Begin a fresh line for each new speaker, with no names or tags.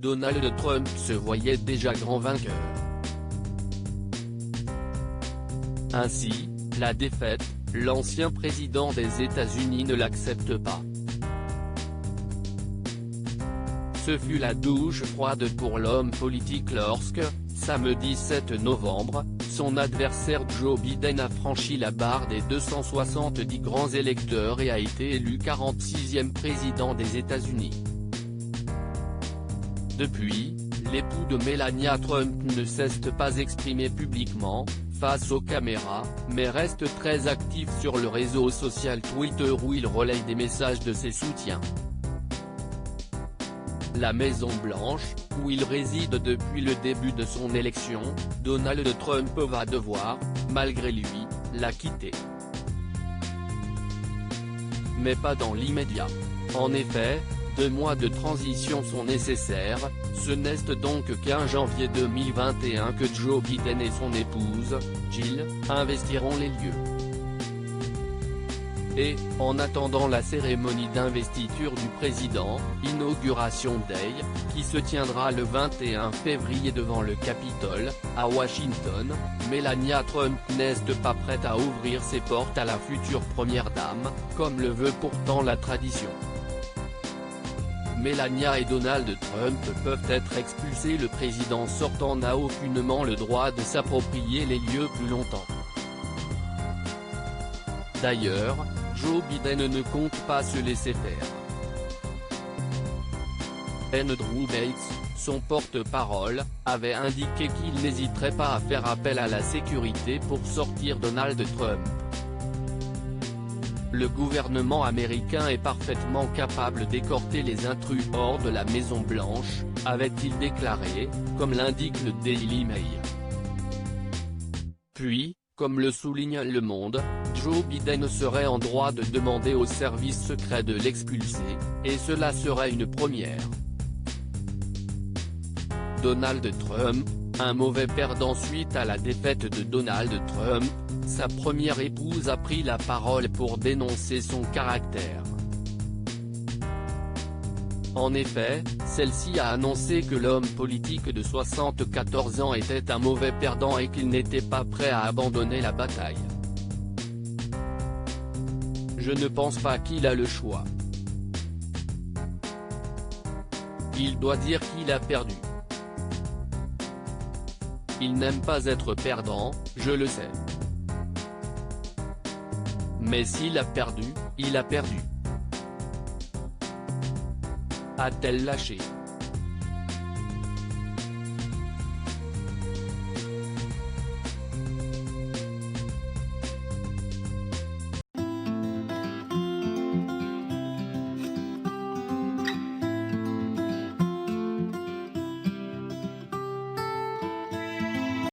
Donald Trump se voyait déjà grand vainqueur. Ainsi, la défaite, l'ancien président des États-Unis ne l'accepte pas. Ce fut la douche froide pour l'homme politique lorsque, samedi 7 novembre, son adversaire Joe Biden a franchi la barre des 270 grands électeurs et a été élu 46e président des États-Unis. Depuis, l'époux de Melania Trump ne cesse de pas exprimer publiquement, face aux caméras, mais reste très actif sur le réseau social Twitter où il relaye des messages de ses soutiens. La Maison-Blanche, où il réside depuis le début de son élection, Donald Trump va devoir, malgré lui, la quitter. Mais pas dans l'immédiat. En effet, 2 mois de transition sont nécessaires, ce n'est donc qu'en janvier 2021 que Joe Biden et son épouse, Jill, investiront les lieux. Et, en attendant la cérémonie d'investiture du président, Inauguration Day, qui se tiendra le 21 février devant le Capitole, à Washington, Melania Trump n'est pas prête à ouvrir ses portes à la future première dame, comme le veut pourtant la tradition. Melania et Donald Trump peuvent être expulsés, le président sortant n'a aucunement le droit de s'approprier les lieux plus longtemps. D'ailleurs, Joe Biden ne compte pas se laisser faire. Andrew Bates, son porte-parole, avait indiqué qu'il n'hésiterait pas à faire appel à la sécurité pour sortir Donald Trump. Le gouvernement américain est parfaitement capable d'écorter les intrus hors de la Maison-Blanche, avait-il déclaré, comme l'indique le Daily Mail. Puis, comme le souligne Le Monde, Joe Biden serait en droit de demander aux services secrets de l'expulser, et cela serait une première. Donald Trump, un mauvais perdant suite à la défaite de Donald Trump, sa première épouse a pris la parole pour dénoncer son caractère. En effet, celle-ci a annoncé que l'homme politique de 74 ans était un mauvais perdant et qu'il n'était pas prêt à abandonner la bataille. Je ne pense pas qu'il a le choix. Il doit dire qu'il a perdu. Il n'aime pas être perdant, je le sais. Mais s'il a perdu, il a perdu. A-t-elle lâché ?